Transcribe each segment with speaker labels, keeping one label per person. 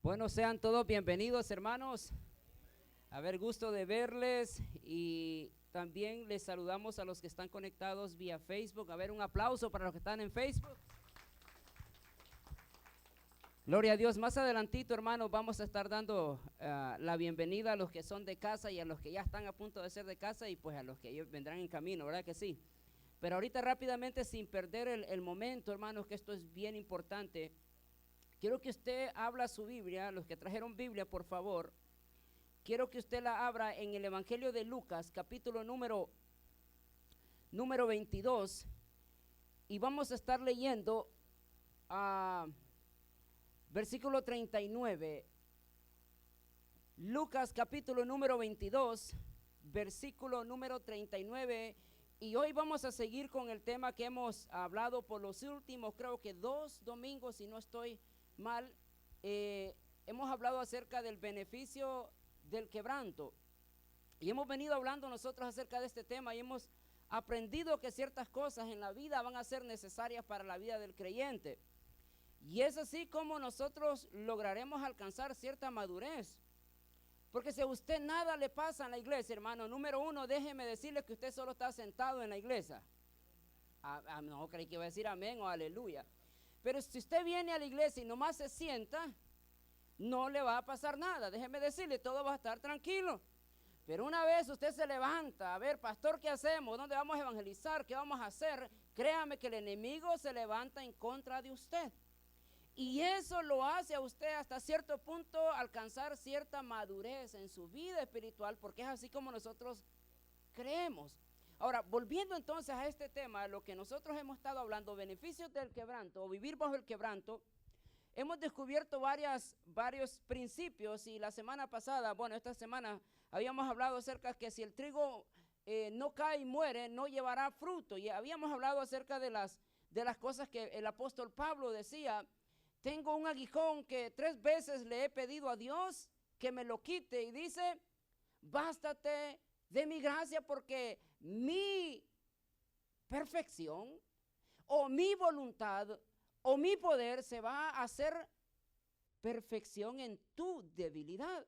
Speaker 1: Bueno, sean todos bienvenidos, hermanos. A ver, gusto de verles y también les saludamos a los que están conectados vía Facebook. A ver, un aplauso para los que están en Facebook. Gloria a Dios. Más adelantito, hermanos, vamos a estar dando la bienvenida a los que son de casa y a los que ya están a punto de ser de casa y pues a los que ellos vendrán en camino, ¿verdad que sí? Pero ahorita rápidamente, sin perder el momento, hermanos, que esto es bien importante, quiero que usted abra su Biblia, los que trajeron Biblia, por favor. Quiero que usted la abra en el Evangelio de Lucas, capítulo número 22, y vamos a estar leyendo versículo 39. Lucas, capítulo número 22, versículo número 39. Y hoy vamos a seguir con el tema que hemos hablado por los últimos, creo que 2 domingos, si no estoy mal. Hemos hablado acerca del beneficio del quebranto. Y hemos venido hablando nosotros acerca de este tema y hemos aprendido que ciertas cosas en la vida van a ser necesarias para la vida del creyente. Y es así como nosotros lograremos alcanzar cierta madurez. Porque si a usted nada le pasa en la iglesia, hermano, número uno, déjeme decirle que usted solo está sentado en la iglesia. No creí que iba a decir amén o aleluya. Pero si usted viene a la iglesia y nomás se sienta, no le va a pasar nada. Déjeme decirle, todo va a estar tranquilo. Pero una vez usted se levanta, a ver, pastor, ¿qué hacemos? ¿Dónde vamos a evangelizar? ¿Qué vamos a hacer? Créame que el enemigo se levanta en contra de usted. Y eso lo hace a usted hasta cierto punto alcanzar cierta madurez en su vida espiritual, porque es así como nosotros creemos. Ahora, volviendo entonces a este tema, lo que nosotros hemos estado hablando, beneficios del quebranto o vivir bajo el quebranto, hemos descubierto varios principios y la semana pasada, bueno, esta semana habíamos hablado acerca de que si el trigo no cae y muere, no llevará fruto. Y habíamos hablado acerca de las cosas que el apóstol Pablo decía. Tengo un aguijón que 3 veces le he pedido a Dios que me lo quite y dice, bástate de mi gracia porque mi perfección o mi voluntad o mi poder se va a hacer perfección en tu debilidad.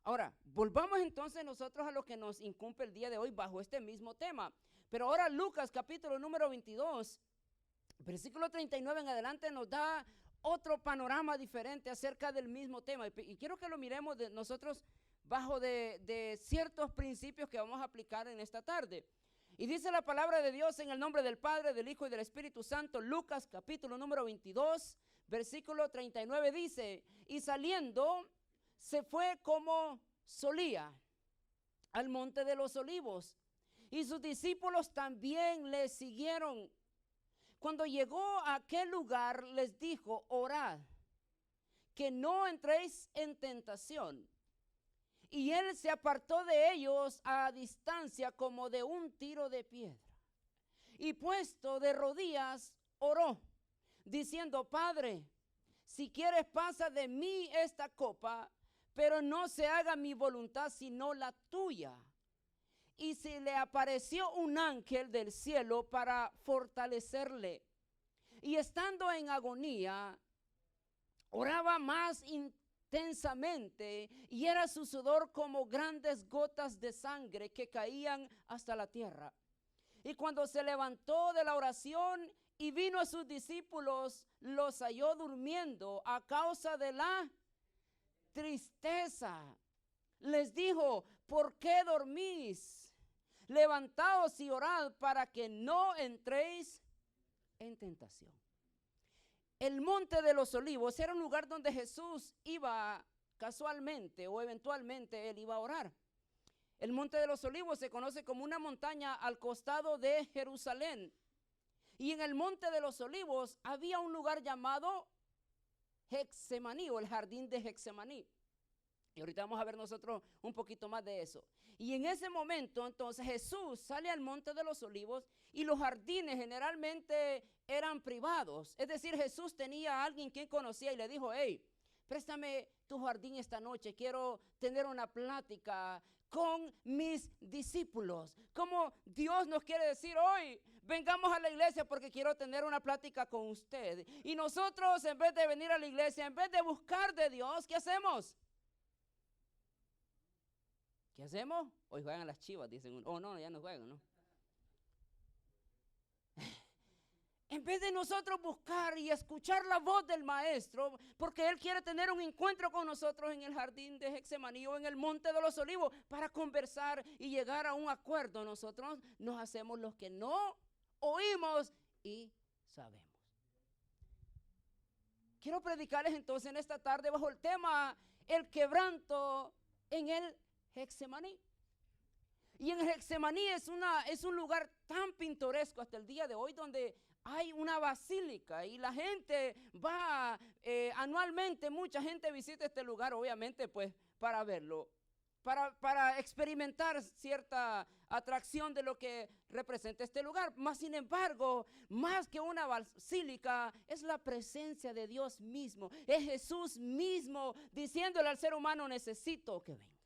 Speaker 1: Ahora, volvamos entonces nosotros a lo que nos incumbe el día de hoy bajo este mismo tema. Pero ahora Lucas capítulo número 22, versículo 39 en adelante nos da otro panorama diferente acerca del mismo tema. Y quiero que lo miremos nosotros bajo de ciertos principios que vamos a aplicar en esta tarde. Y dice la palabra de Dios en el nombre del Padre, del Hijo y del Espíritu Santo. Lucas capítulo número 22, versículo 39 dice, y saliendo se fue como solía al monte de los olivos. Y sus discípulos también le siguieron. Cuando llegó a aquel lugar les dijo, orad, que no entréis en tentación. Y él se apartó de ellos a distancia como de un tiro de piedra. Y puesto de rodillas oró, diciendo, Padre, si quieres pasa de mí esta copa, pero no se haga mi voluntad sino la tuya. Y se le apareció un ángel del cielo para fortalecerle. Y estando en agonía, oraba más intensamente y era su sudor como grandes gotas de sangre que caían hasta la tierra. Y cuando se levantó de la oración y vino a sus discípulos, los halló durmiendo a causa de la tristeza. Les dijo, ¿por qué dormís? Levantaos y orad para que no entréis en tentación. El monte de los olivos era un lugar donde Jesús iba casualmente o eventualmente él iba a orar. El monte de los olivos se conoce como una montaña al costado de Jerusalén. Y en el monte de los olivos había un lugar llamado Getsemaní o el jardín de Getsemaní. Y ahorita vamos a ver nosotros un poquito más de eso. Y en ese momento entonces Jesús sale al monte de los olivos y los jardines generalmente eran privados. Es decir, Jesús tenía a alguien que conocía y le dijo, hey, préstame tu jardín esta noche, quiero tener una plática con mis discípulos. Como Dios nos quiere decir hoy, vengamos a la iglesia porque quiero tener una plática con usted. Y nosotros, en vez de venir a la iglesia, en vez de buscar de Dios, ¿qué hacemos? ¿Qué hacemos? Hoy juegan las Chivas, dicen. Oh, no, ya no juegan, ¿no? En vez de nosotros buscar y escuchar la voz del Maestro, porque Él quiere tener un encuentro con nosotros en el jardín de Getsemaní o en el monte de los olivos para conversar y llegar a un acuerdo, nosotros nos hacemos los que no oímos y sabemos. Quiero predicarles entonces en esta tarde bajo el tema el quebranto en el Getsemaní. Y en Getsemaní es un lugar tan pintoresco hasta el día de hoy donde hay una basílica y la gente va anualmente, mucha gente visita este lugar obviamente pues para verlo, para experimentar cierta atracción de lo que representa este lugar. Mas sin embargo, más que una basílica, es la presencia de Dios mismo, es Jesús mismo diciéndole al ser humano: necesito que vengas.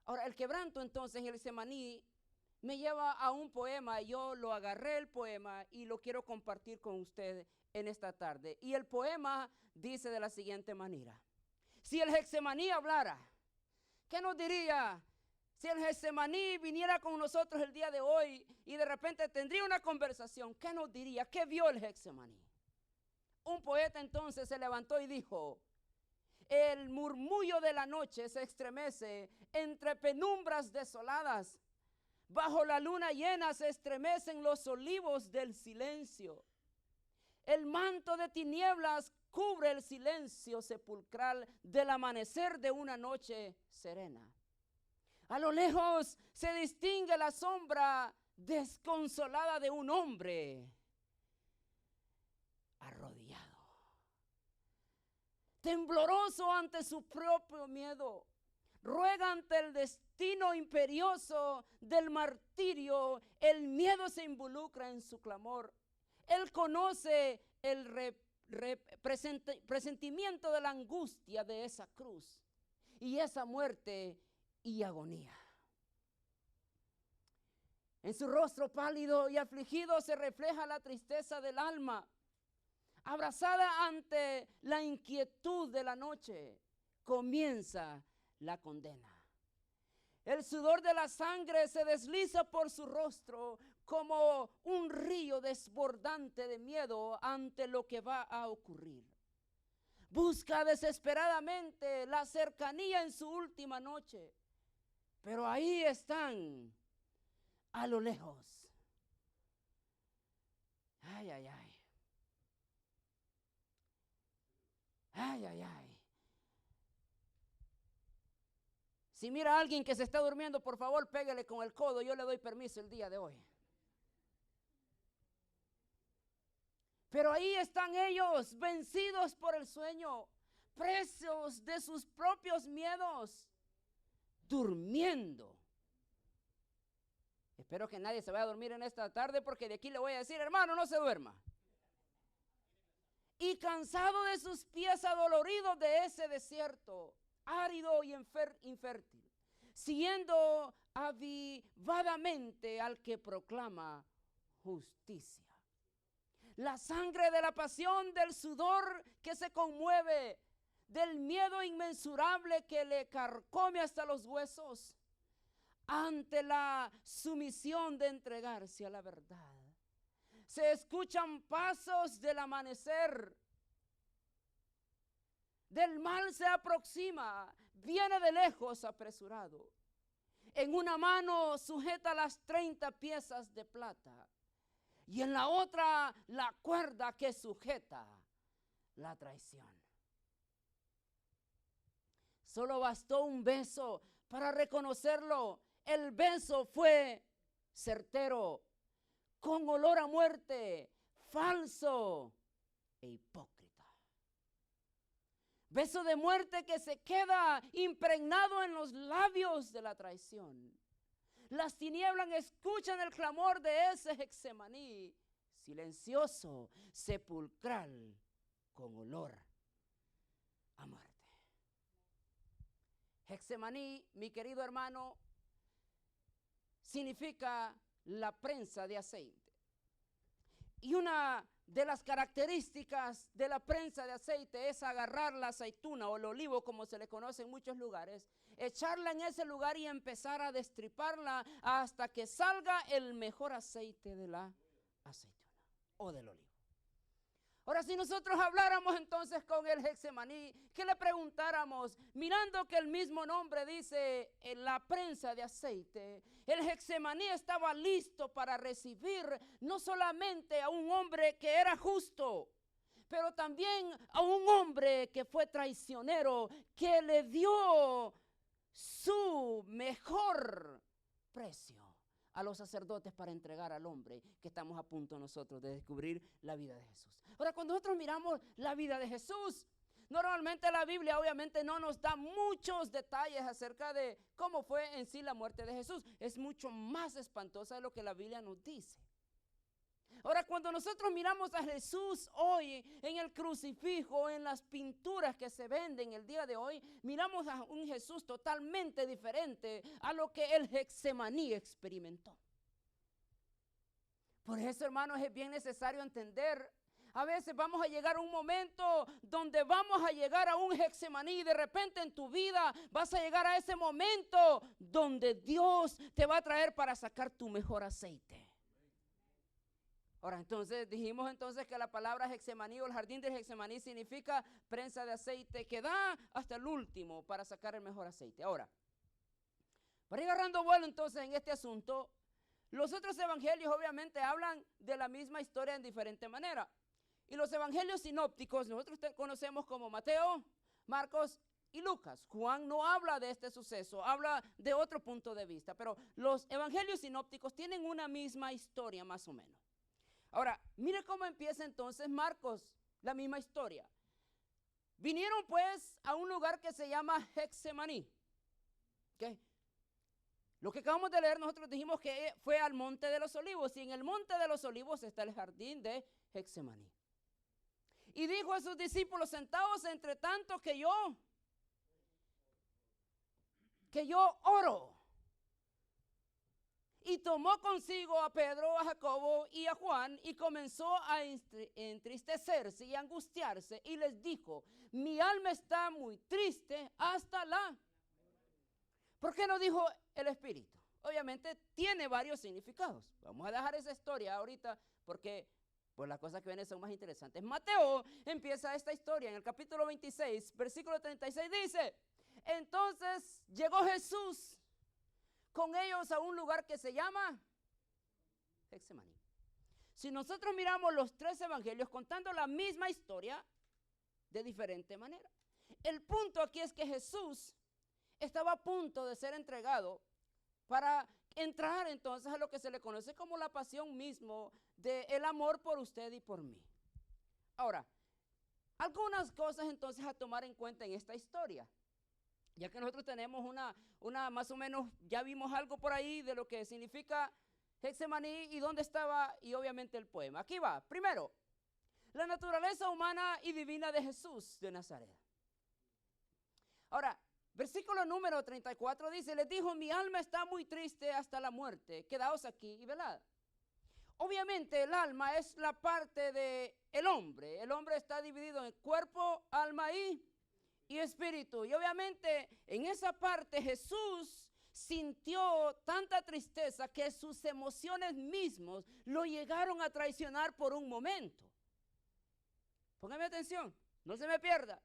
Speaker 1: Ahora, el quebranto entonces en el Getsemaní me lleva a un poema. Yo lo agarré el poema y lo quiero compartir con ustedes en esta tarde. Y el poema dice de la siguiente manera: si el Getsemaní hablara, ¿qué nos diría? Si el Getsemaní viniera con nosotros el día de hoy y de repente tendría una conversación, ¿qué nos diría? ¿Qué vio el Getsemaní? Un poeta entonces se levantó y dijo: el murmullo de la noche se estremece entre penumbras desoladas. Bajo la luna llena se estremecen los olivos del silencio. El manto de tinieblas cubre el silencio sepulcral del amanecer de una noche serena. A lo lejos se distingue la sombra desconsolada de un hombre arrodillado, tembloroso ante su propio miedo. Ruega ante el destino imperioso del martirio. El miedo se involucra en su clamor. Él conoce el presentimiento de la angustia de esa cruz y esa muerte y agonía. En su rostro pálido y afligido se refleja la tristeza del alma, abrazada ante la inquietud de la noche. Comienza la condena. El sudor de la sangre se desliza por su rostro como un río desbordante de miedo ante lo que va a ocurrir. Busca desesperadamente la cercanía en su última noche, pero ahí están a lo lejos. Ay, ay, ay. Ay, ay, ay. Si mira a alguien que se está durmiendo, por favor, pégale con el codo. Yo le doy permiso el día de hoy. Pero ahí están ellos, vencidos por el sueño, presos de sus propios miedos, durmiendo. Espero que nadie se vaya a dormir en esta tarde, porque de aquí le voy a decir: hermano, no se duerma. Y cansado de sus pies adoloridos de ese desierto árido y infértil, siguiendo avivadamente al que proclama justicia. La sangre de la pasión, del sudor que se conmueve, del miedo inmensurable que le carcome hasta los huesos, ante la sumisión de entregarse a la verdad. Se escuchan pasos del amanecer. Del mal se aproxima, viene de lejos apresurado. En una mano sujeta las 30 piezas de plata y en la otra la cuerda que sujeta la traición. Solo bastó un beso para reconocerlo. El beso fue certero, con olor a muerte, falso e hipócrita. Beso de muerte que se queda impregnado en los labios de la traición. Las tinieblas escuchan el clamor de ese Getsemaní, silencioso, sepulcral, con olor a muerte. Getsemaní, mi querido hermano, significa la prensa de aceite. Y una de las características de la prensa de aceite es agarrar la aceituna o el olivo, como se le conoce en muchos lugares, echarla en ese lugar y empezar a destriparla hasta que salga el mejor aceite de la aceituna o del olivo. Ahora, si nosotros habláramos entonces con el Getsemaní, que le preguntáramos, mirando que el mismo nombre dice en la prensa de aceite, el Getsemaní estaba listo para recibir no solamente a un hombre que era justo, pero también a un hombre que fue traicionero, que le dio su mejor precio a los sacerdotes para entregar al hombre que estamos a punto nosotros de descubrir la vida de Jesús. Ahora, cuando nosotros miramos la vida de Jesús, normalmente la Biblia obviamente no nos da muchos detalles acerca de cómo fue en sí la muerte de Jesús. Es mucho más espantosa de lo que la Biblia nos dice. Ahora, cuando nosotros miramos a Jesús hoy en el crucifijo, en las pinturas que se venden el día de hoy, miramos a un Jesús totalmente diferente a lo que el Getsemaní experimentó. Por eso, hermanos, es bien necesario entender. A veces vamos a llegar a un momento donde vamos a llegar a un Getsemaní y de repente en tu vida vas a llegar a ese momento donde Dios te va a traer para sacar tu mejor aceite. Ahora, entonces dijimos entonces que la palabra Getsemaní o el jardín del Getsemaní significa prensa de aceite que da hasta el último para sacar el mejor aceite. Ahora, para ir agarrando vuelo entonces en este asunto, los otros evangelios obviamente hablan de la misma historia en diferente manera. Y los evangelios sinópticos nosotros conocemos como Mateo, Marcos y Lucas. Juan no habla de este suceso, habla de otro punto de vista, pero los evangelios sinópticos tienen una misma historia más o menos. Ahora, mire cómo empieza entonces Marcos, la misma historia. Vinieron pues a un lugar que se llama Getsemaní. ¿Okay? Lo que acabamos de leer nosotros dijimos que fue al Monte de los Olivos. Y en el Monte de los Olivos está el jardín de Getsemaní. Y dijo a sus discípulos, sentaos entre tanto que yo oro. Y tomó consigo a Pedro, a Jacobo y a Juan y comenzó a entristecerse y angustiarse y les dijo, mi alma está muy triste hasta la... ¿Por qué no dijo el Espíritu? Obviamente tiene varios significados. Vamos a dejar esa historia ahorita porque pues las cosas que vienen son más interesantes. Mateo empieza esta historia en el capítulo 26, versículo 36 dice, entonces llegó Jesús con ellos a un lugar que se llama Getsemaní. Si nosotros miramos los tres evangelios contando la misma historia de diferente manera. El punto aquí es que Jesús estaba a punto de ser entregado para entrar entonces a lo que se le conoce como la pasión mismo del amor por usted y por mí. Ahora, algunas cosas entonces a tomar en cuenta en esta historia. Ya que nosotros tenemos una más o menos, ya vimos algo por ahí de lo que significa Getsemaní y dónde estaba y obviamente el poema. Aquí va. Primero, la naturaleza humana y divina de Jesús de Nazaret. Ahora, versículo número 34 dice, les dijo, mi alma está muy triste hasta la muerte, quedaos aquí y velad. Obviamente el alma es la parte del hombre. El hombre está dividido en cuerpo, alma y espíritu. Y obviamente en esa parte Jesús sintió tanta tristeza que sus emociones mismos lo llegaron a traicionar por un momento. Póngame atención, no se me pierda.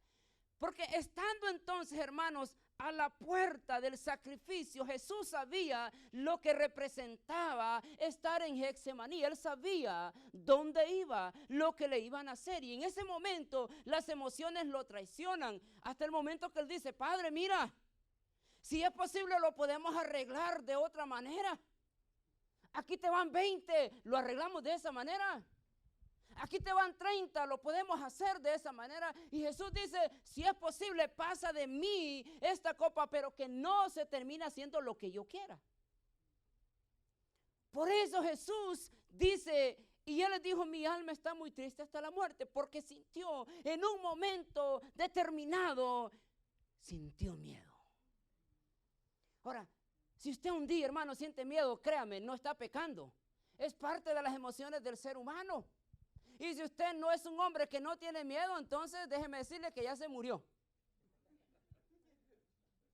Speaker 1: Porque estando entonces, hermanos, a la puerta del sacrificio, Jesús sabía lo que representaba estar en Getsemaní. Él sabía dónde iba, lo que le iban a hacer. Y en ese momento las emociones lo traicionan. Hasta el momento que él dice, Padre, mira, si es posible lo podemos arreglar de otra manera. Aquí te van 20, lo arreglamos de esa manera. Aquí te van 30, lo podemos hacer de esa manera. Y Jesús dice, si es posible, pasa de mí esta copa, pero que no se termine haciendo lo que yo quiera. Por eso Jesús dice Y él les dijo, mi alma está muy triste hasta la muerte, porque sintió en un momento determinado, sintió miedo. Ahora, si usted un día, hermano, siente miedo, créame, no está pecando. Es parte de las emociones del ser humano. Y si usted no es un hombre que no tiene miedo, entonces déjeme decirle que ya se murió.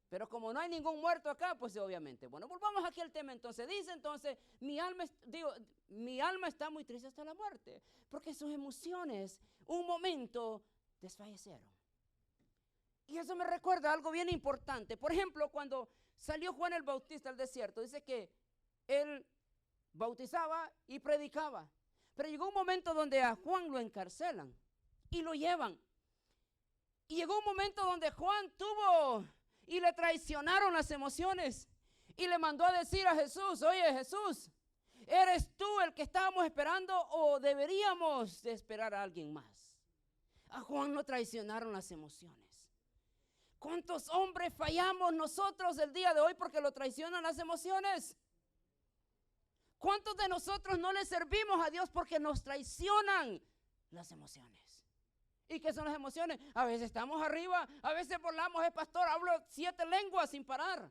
Speaker 1: Pero como no hay ningún muerto acá, pues obviamente. Bueno, volvamos aquí al tema entonces. Dice entonces, mi alma está muy triste hasta la muerte, porque sus emociones, un momento, desfallecieron. Y eso me recuerda algo bien importante. Por ejemplo, cuando salió Juan el Bautista al desierto, dice que él bautizaba y predicaba. Pero llegó un momento donde a Juan lo encarcelan y lo llevan. Y llegó un momento donde Juan tuvo y le traicionaron las emociones y le mandó a decir a Jesús, oye Jesús, ¿eres tú el que estábamos esperando o deberíamos de esperar a alguien más? A Juan lo traicionaron las emociones. ¿Cuántos hombres fallamos nosotros el día de hoy porque lo traicionan las emociones? ¿Cuántos de nosotros no le servimos a Dios porque nos traicionan las emociones? ¿Y qué son las emociones? A veces estamos arriba, a veces volamos, pastor, hablo 7 lenguas sin parar,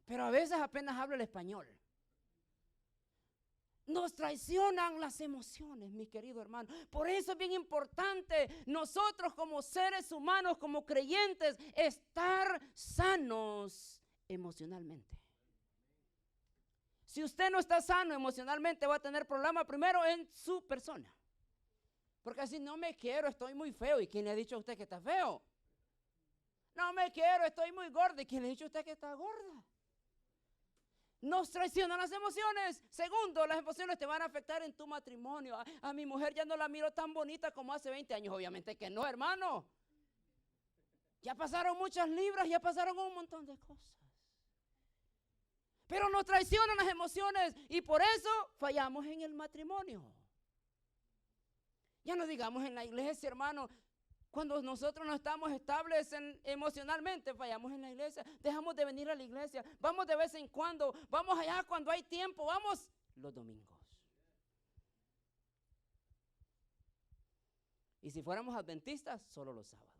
Speaker 1: pero a veces apenas hablo el español. Nos traicionan las emociones, mi querido hermano. Por eso es bien importante nosotros como seres humanos, como creyentes, estar sanos emocionalmente. Si usted no está sano emocionalmente, va a tener problemas primero en su persona. Porque así no me quiero, estoy muy feo. ¿Y quién le ha dicho a usted que está feo? No me quiero, estoy muy gorda. ¿Y quién le ha dicho a usted que está gorda? Nos traicionan las emociones. Segundo, las emociones te van a afectar en tu matrimonio. A mi mujer ya no la miro tan bonita como hace 20 años. Obviamente que no, hermano. Ya pasaron muchas libras, ya pasaron un montón de cosas. Pero nos traicionan las emociones y por eso fallamos en el matrimonio. Ya no digamos en la iglesia, hermano. Cuando nosotros no estamos estables emocionalmente, fallamos en la iglesia. Dejamos de venir a la iglesia. Vamos de vez en cuando. Vamos allá cuando hay tiempo. Vamos los domingos. Y si fuéramos adventistas, solo los sábados.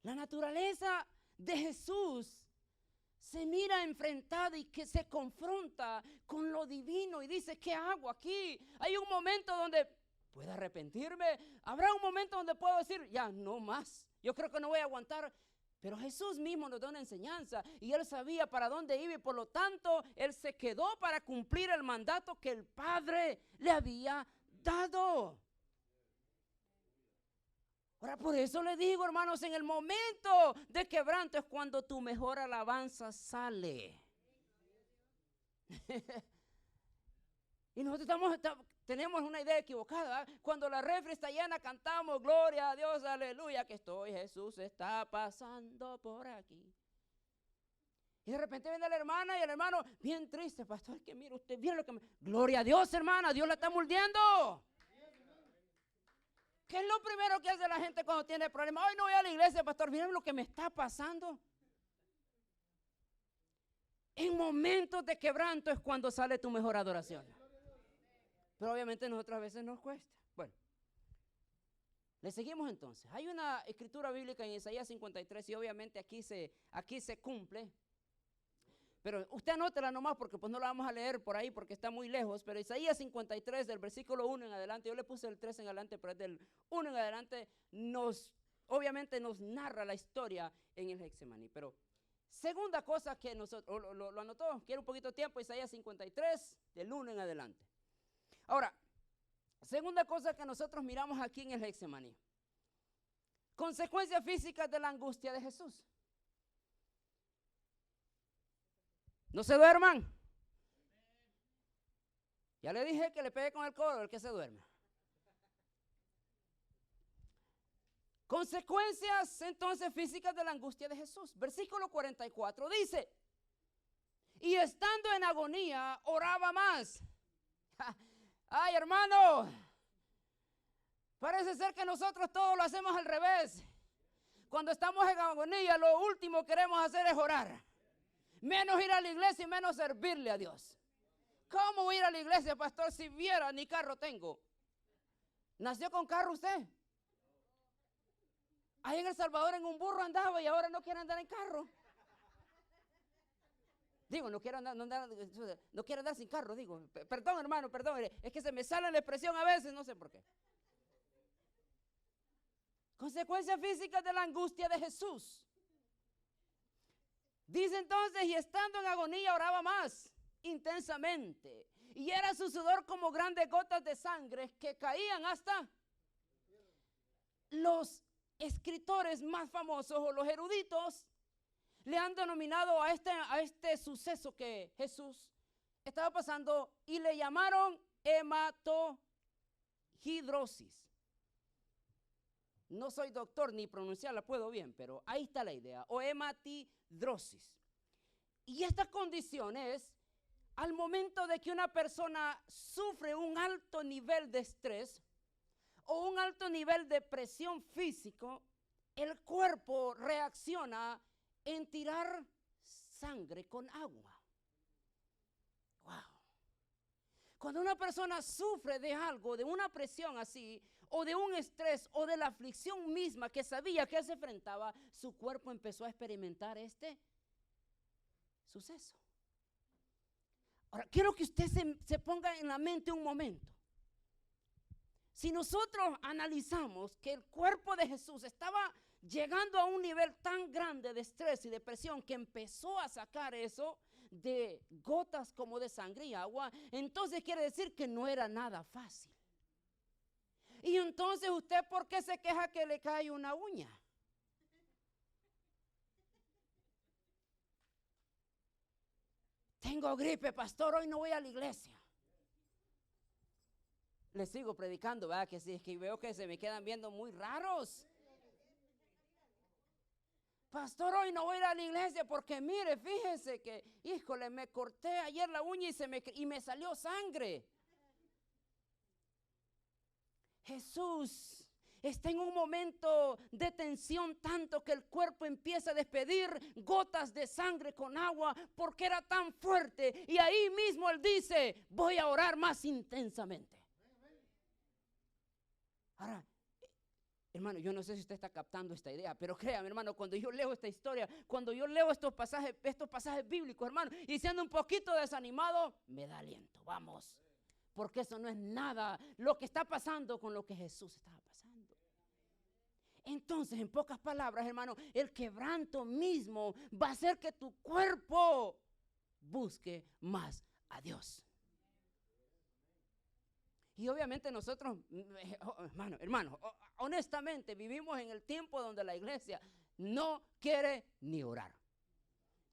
Speaker 1: La naturaleza de Jesús se mira enfrentada y que se confronta con lo divino y dice, ¿qué hago aquí? Hay un momento donde puedo arrepentirme, habrá un momento donde puedo decir, ya no más, yo creo que no voy a aguantar. Pero Jesús mismo nos da una enseñanza y él sabía para dónde iba y por lo tanto él se quedó para cumplir el mandato que el Padre le había dado. Ahora, por eso le digo, hermanos, en el momento de quebranto es cuando tu mejor alabanza sale. Y nosotros tenemos una idea equivocada. Cuando la refri está llena, cantamos, gloria a Dios, aleluya, que estoy, Jesús está pasando por aquí. Y de repente viene la hermana y el hermano, bien triste, pastor, que mire usted, mire lo que gloria a Dios, hermana, Dios la está moldeando. ¿Qué es lo primero que hace la gente cuando tiene problemas? Hoy no voy a la iglesia, pastor, miren lo que me está pasando. En momentos de quebranto es cuando sale tu mejor adoración. Pero obviamente nosotros a veces nos cuesta. Bueno, le seguimos entonces. Hay una escritura bíblica en Isaías 53 y obviamente aquí se cumple. Pero usted anótela nomás porque pues no la vamos a leer por ahí porque está muy lejos. Pero Isaías 53 del versículo 1 en adelante, yo le puse el 3 en adelante, pero es del 1 en adelante, obviamente nos narra la historia en el Getsemaní. Pero segunda cosa que nosotros, lo anotó, quiero un poquito de tiempo, Isaías 53 del 1 en adelante. Ahora, segunda cosa que nosotros miramos aquí en el Getsemaní. Consecuencias físicas de la angustia de Jesús. No se duerman. Ya le dije que le pegue con el codo el que se duerma. Consecuencias entonces físicas de la angustia de Jesús. Versículo 44 dice, y estando en agonía, oraba más. Ay, hermano, parece ser que nosotros todos lo hacemos al revés. Cuando estamos en agonía, lo último que queremos hacer es orar. Menos ir a la iglesia y menos servirle a Dios. ¿Cómo voy a ir a la iglesia, pastor, si viera ni carro tengo? ¿Nació con carro usted? Ahí en El Salvador en un burro andaba y ahora no quiere andar en carro. Digo, no quiero andar, no quiero andar sin carro, digo. Perdón, hermano, perdón. Es que se me sale la expresión a veces, no sé por qué. Consecuencias físicas de la angustia de Jesús. Dice entonces, y estando en agonía oraba más intensamente. Y era su sudor como grandes gotas de sangre que caían hasta los escritores más famosos o los eruditos le han denominado a este suceso que Jesús estaba pasando y le llamaron hematohidrosis. No soy doctor ni pronunciarla puedo bien, pero ahí está la idea, o hematidrosis. Y esta condición es al momento de que una persona sufre un alto nivel de estrés o un alto nivel de presión físico, el cuerpo reacciona en tirar sangre con agua. Wow. Cuando una persona sufre de algo, de una presión así, o de un estrés, o de la aflicción misma que sabía que se enfrentaba, su cuerpo empezó a experimentar este suceso. Ahora, quiero que usted se ponga en la mente un momento. Si nosotros analizamos que el cuerpo de Jesús estaba llegando a un nivel tan grande de estrés y de presión que empezó a sacar eso de gotas como de sangre y agua, entonces quiere decir que no era nada fácil. Y entonces usted, ¿por qué se queja que le cae una uña? Tengo gripe, pastor, hoy no voy a la iglesia. Les sigo predicando, ¿verdad? Que sí, es que veo que se me quedan viendo muy raros. Pastor, hoy no voy a ir a la iglesia porque mire, fíjese que, híjole, me corté ayer la uña y me salió sangre. Jesús está en un momento de tensión tanto que el cuerpo empieza a despedir gotas de sangre con agua porque era tan fuerte. Y ahí mismo él dice, voy a orar más intensamente. Ahora, hermano, yo no sé si usted está captando esta idea, pero créame, hermano, cuando yo leo esta historia, cuando yo leo estos pasajes bíblicos, hermano, y siendo un poquito desanimado, me da aliento, vamos. Porque eso no es nada lo que está pasando con lo que Jesús estaba pasando. Entonces, en pocas palabras, hermano, el quebranto mismo va a hacer que tu cuerpo busque más a Dios. Y obviamente nosotros, hermano, honestamente vivimos en el tiempo donde la iglesia no quiere ni orar.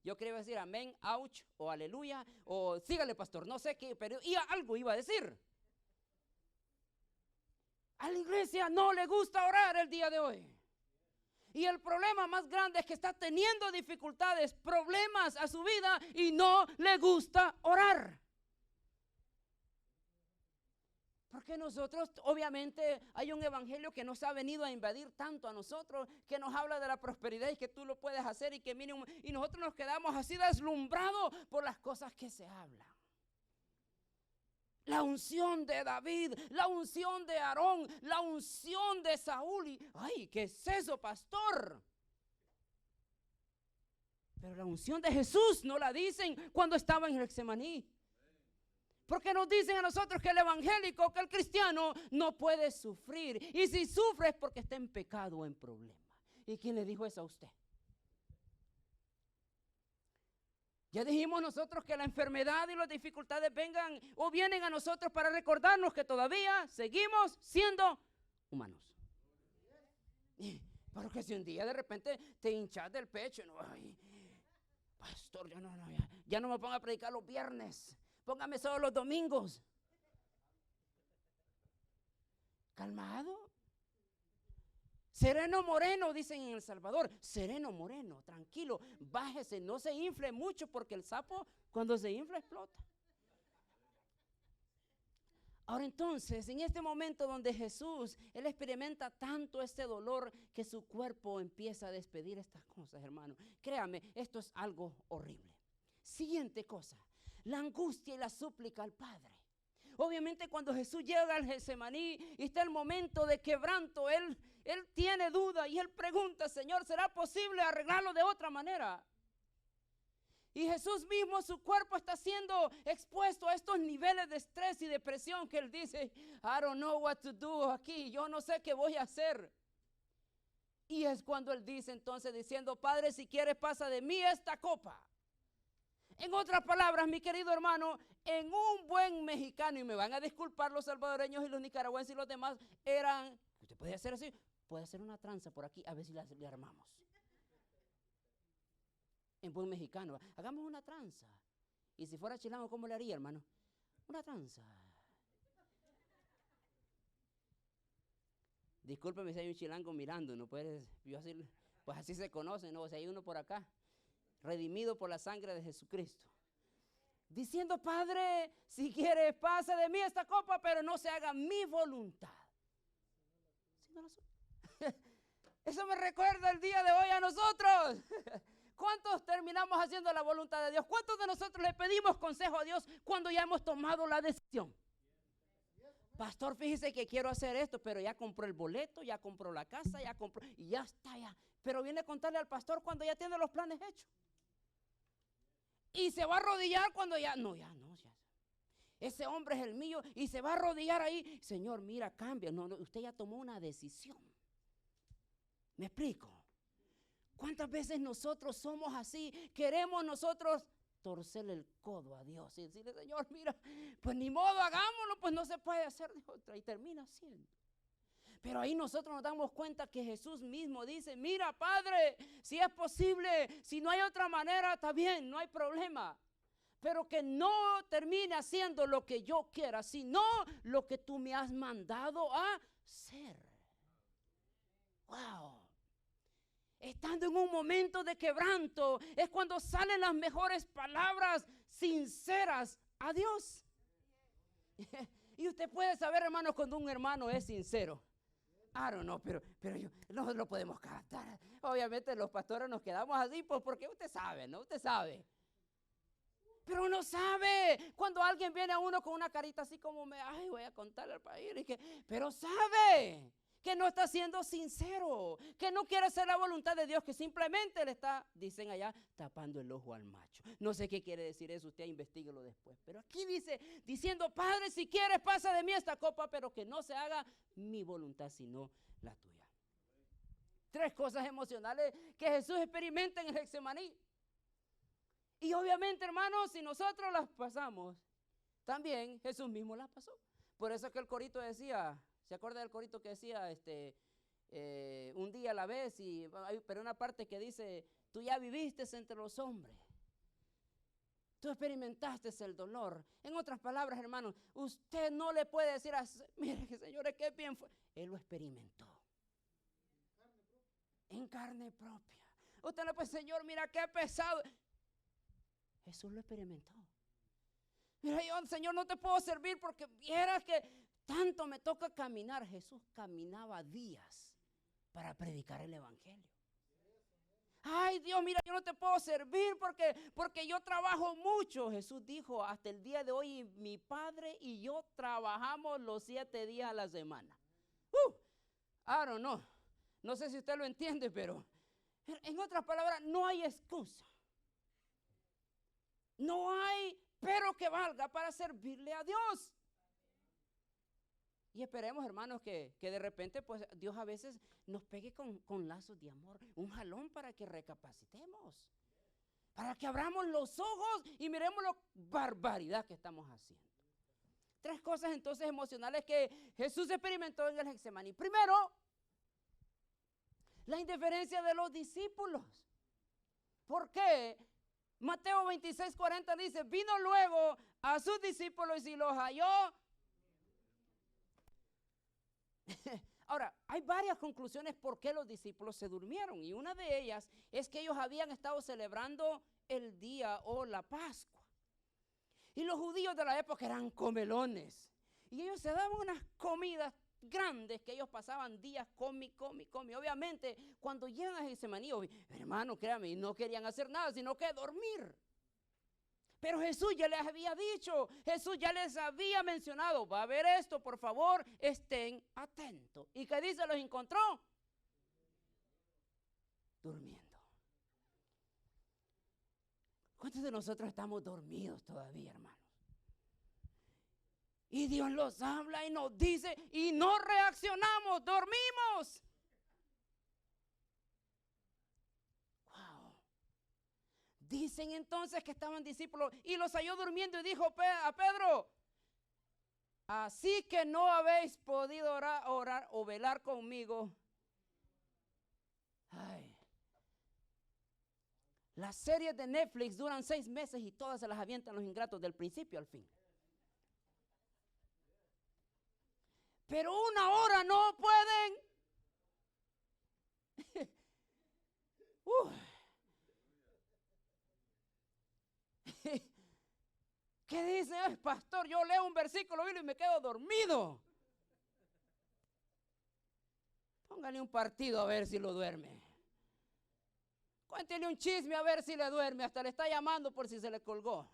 Speaker 1: Yo quería decir amén, ouch, o aleluya, o sígale pastor, no sé qué, pero algo iba a decir. A la iglesia no le gusta orar el día de hoy. Y el problema más grande es que está teniendo dificultades, problemas a su vida y no le gusta orar. Porque nosotros, obviamente, hay un evangelio que nos ha venido a invadir tanto a nosotros, que nos habla de la prosperidad y que tú lo puedes hacer y que miren, y nosotros nos quedamos así deslumbrados por las cosas que se hablan. La unción de David, la unción de Aarón, la unción de Saúl. Y, ay, ¿qué es eso, pastor? Pero la unción de Jesús no la dicen cuando estaba en Getsemaní. Porque nos dicen a nosotros que el evangélico, que el cristiano no puede sufrir. Y si sufre es porque está en pecado o en problema. ¿Y quién le dijo eso a usted? Ya dijimos nosotros que la enfermedad y las dificultades vengan o vienen a nosotros para recordarnos que todavía seguimos siendo humanos. Porque si un día de repente te hinchas del pecho, no, ay, pastor, ya no me ponga a predicar los viernes. Póngame solo los domingos. Calmado. Sereno moreno, dicen en El Salvador. Sereno moreno, tranquilo. Bájese, no se infle mucho porque el sapo cuando se infla explota. Ahora entonces, en este momento donde Jesús, Él experimenta tanto este dolor que su cuerpo empieza a despedir estas cosas, hermano. Créame, esto es algo horrible. Siguiente cosa. la angustia y la súplica al Padre. Obviamente cuando Jesús llega al Getsemaní y está el momento de quebranto, él tiene duda y él pregunta, Señor, ¿será posible arreglarlo de otra manera? Y Jesús mismo, su cuerpo está siendo expuesto a estos niveles de estrés y depresión que él dice, I don't know what to do aquí, yo no sé qué voy a hacer. Y es cuando él dice entonces diciendo, Padre, si quieres pasa de mí esta copa. En otras palabras, mi querido hermano, en un buen mexicano, y me van a disculpar los salvadoreños y los nicaragüenses y los demás, eran, usted puede hacer así, puede hacer una tranza por aquí, a ver si le armamos. En buen mexicano, hagamos una tranza. Y si fuera chilango, ¿cómo le haría, hermano? Una tranza. Discúlpeme si hay un chilango mirando, no puedes, yo así, pues así se conoce, ¿no? O sea, hay uno por acá, redimido por la sangre de Jesucristo. Diciendo, Padre, si quieres, pasa de mí esta copa, pero no se haga mi voluntad. Eso me recuerda el día de hoy a nosotros. ¿Cuántos terminamos haciendo la voluntad de Dios? ¿Cuántos de nosotros le pedimos consejo a Dios cuando ya hemos tomado la decisión? Pastor, fíjese que quiero hacer esto, pero ya compró el boleto, ya compró la casa, ya compró, y ya está ya. Pero viene a contarle al pastor cuando ya tiene los planes hechos. Y se va a arrodillar cuando ya. Ese hombre es el mío y se va a arrodillar ahí. Señor, mira, cambia. No, usted ya tomó una decisión. ¿Me explico? ¿Cuántas veces nosotros somos así? Queremos nosotros torcerle el codo a Dios y decirle, Señor, mira, pues ni modo, hagámoslo, pues no se puede hacer de otra. Y termina siendo. Pero ahí nosotros nos damos cuenta que Jesús mismo dice, mira, Padre, si es posible, si no hay otra manera, está bien, no hay problema. Pero que no termine haciendo lo que yo quiera, sino lo que tú me has mandado a hacer. Wow. Estando en un momento de quebranto, es cuando salen las mejores palabras sinceras a Dios. Y usted puede saber, hermanos, cuando un hermano es sincero. I don't know, pero yo, no lo podemos captar. Obviamente los pastores nos quedamos así, pues porque usted sabe, ¿no? Usted sabe. Pero uno sabe cuando alguien viene a uno con una carita así como, ay, voy a contarle al país. Pero sabe que no está siendo sincero, que no quiere hacer la voluntad de Dios, que simplemente le está, dicen allá, tapando el ojo al macho. No sé qué quiere decir eso, usted investíguelo después. Pero aquí dice, diciendo, Padre, si quieres pasa de mí esta copa, pero que no se haga mi voluntad, sino la tuya. 3 cosas emocionales que Jesús experimenta en el Getsemaní. Y obviamente, hermanos, si nosotros las pasamos, también Jesús mismo las pasó. Por eso es que el corito decía, ¿se acuerda del corito que decía, un día a la vez? Pero una parte que dice, tú ya viviste entre los hombres. Tú experimentaste el dolor. En otras palabras, hermanos, usted no le puede decir, mire, señores, qué bien fue. Él lo experimentó. En carne propia. Usted le puede decir, Señor, mira qué pesado. Jesús lo experimentó. Mira, yo, Señor, no te puedo servir porque vieras que tanto me toca caminar. Jesús caminaba días para predicar el evangelio. Ay, Dios, mira, yo no te puedo servir porque yo trabajo mucho. Jesús dijo, hasta el día de hoy mi Padre y yo trabajamos los 7 días a la semana. I don't know. No sé si usted lo entiende, pero en otras palabras, no hay excusa. No hay pero que valga para servirle a Dios. Y esperemos, hermanos, que de repente pues Dios a veces nos pegue con lazos de amor, un jalón para que recapacitemos, para que abramos los ojos y miremos la barbaridad que estamos haciendo. 3 cosas entonces emocionales que Jesús experimentó en el Getsemaní. Primero, la indiferencia de los discípulos. ¿Por qué? Mateo 26:40 dice, vino luego a sus discípulos y los halló. Ahora, hay varias conclusiones por qué los discípulos se durmieron. Y una de ellas es que ellos habían estado celebrando el día o la Pascua. Y los judíos de la época eran comelones. Y ellos se daban unas comidas grandes que ellos pasaban días, come. Obviamente, cuando llegan a Getsemaní, hermano, créame, no querían hacer nada, sino que dormir. Pero Jesús ya les había dicho, Jesús ya les había mencionado, va a haber esto, por favor, estén atentos. ¿Y qué dice? Los encontró durmiendo. ¿Cuántos de nosotros estamos dormidos todavía, hermanos? Y Dios los habla y nos dice y no reaccionamos, dormimos. Wow. Dicen entonces que estaban discípulos y los halló durmiendo y dijo a Pedro, así que no habéis podido orar o velar conmigo. Ay. Las series de Netflix duran 6 meses y todas se las avientan los ingratos del principio al fin. Pero 1 hora no pueden. ¿Qué dice? Ay, pastor, yo leo un versículo y me quedo dormido. Póngale un partido a ver si lo duerme. Cuéntele un chisme a ver si le duerme. Hasta le está llamando por si se le colgó.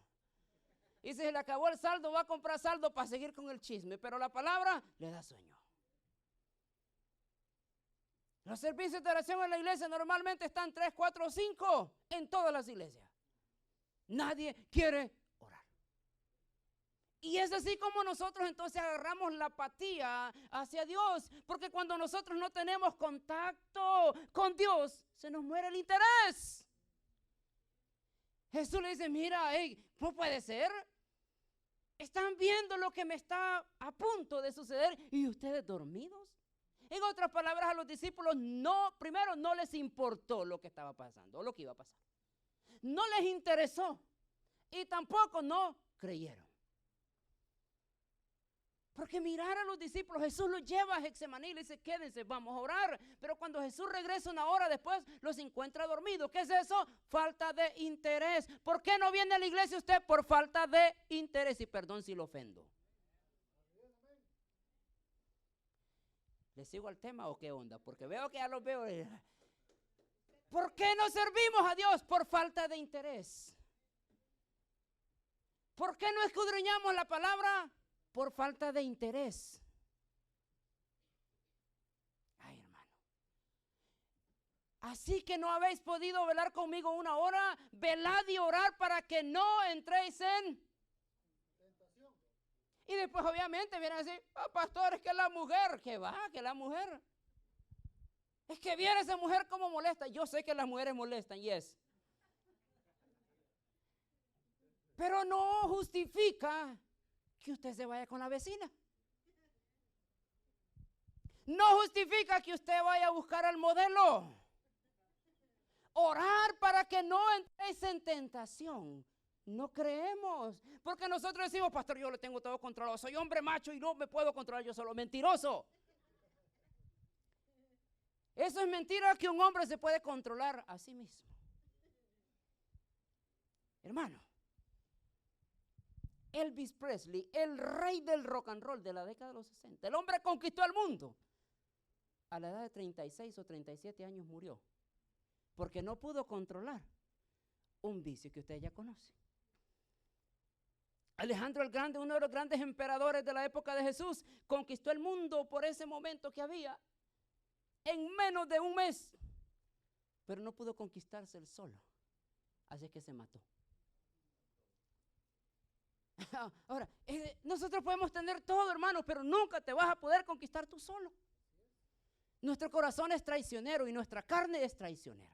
Speaker 1: Y si se le acabó el saldo, va a comprar saldo para seguir con el chisme. Pero la palabra le da sueño. Los servicios de oración en la iglesia normalmente están 3, 4, 5 en todas las iglesias. Nadie quiere orar. Y es así como nosotros entonces agarramos la apatía hacia Dios. Porque cuando nosotros no tenemos contacto con Dios, se nos muere el interés. Jesús le dice, mira, hey, no puede ser. Están viendo lo que me está a punto de suceder y ustedes dormidos. En otras palabras, a los discípulos primero no les importó lo que estaba pasando o lo que iba a pasar. No les interesó y tampoco no creyeron. Porque mirar a los discípulos, Jesús los lleva a Getsemaní y le dice, quédense, vamos a orar. Pero cuando Jesús regresa 1 hora después, los encuentra dormidos. ¿Qué es eso? Falta de interés. ¿Por qué no viene a la iglesia usted? Por falta de interés. Y perdón si lo ofendo. ¿Le sigo al tema o qué onda? Porque veo que ya los veo. ¿Por qué no servimos a Dios? Por falta de interés. ¿Por qué no escudriñamos la palabra? Por falta de interés. Ay, hermano. Así que no habéis podido velar conmigo 1 hora. Velad y orar para que no entréis en tentación. Y después obviamente vienen a decir, pastor, es que la mujer, que va, que la mujer. Es que viene esa mujer como molesta. Yo sé que las mujeres molestan, yes. Pero no justifica que usted se vaya con la vecina. No justifica que usted vaya a buscar al modelo. Orar para que no entréis en tentación. No creemos. Porque nosotros decimos, pastor, yo lo tengo todo controlado. Soy hombre macho y no me puedo controlar yo solo. Mentiroso. Eso es mentira, que un hombre se puede controlar a sí mismo. Hermano. Elvis Presley, el rey del rock and roll de la década de los 60. El hombre conquistó el mundo. A la edad de 36 o 37 años murió. Porque no pudo controlar un vicio que usted ya conoce. Alejandro el Grande, uno de los grandes emperadores de la época de Jesús, conquistó el mundo por ese momento que había en menos de un mes. Pero no pudo conquistarse él solo. Así que se mató. Ahora, nosotros podemos tener todo, hermano, pero nunca te vas a poder conquistar tú solo. Nuestro corazón es traicionero y nuestra carne es traicionera.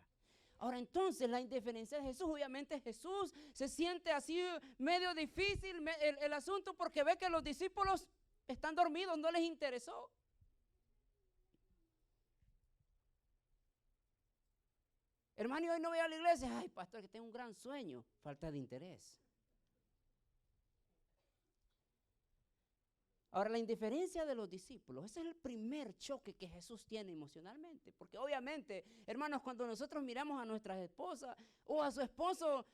Speaker 1: Ahora entonces la indiferencia de Jesús, obviamente Jesús se siente así medio difícil el asunto porque ve que los discípulos están dormidos, no les interesó. Hermano, hoy no voy a la iglesia. Ay, pastor, que tengo un gran sueño. Falta de interés. Ahora, la indiferencia de los discípulos, ese es el primer choque que Jesús tiene emocionalmente. Porque obviamente, hermanos, cuando nosotros miramos a nuestra esposa o a su esposo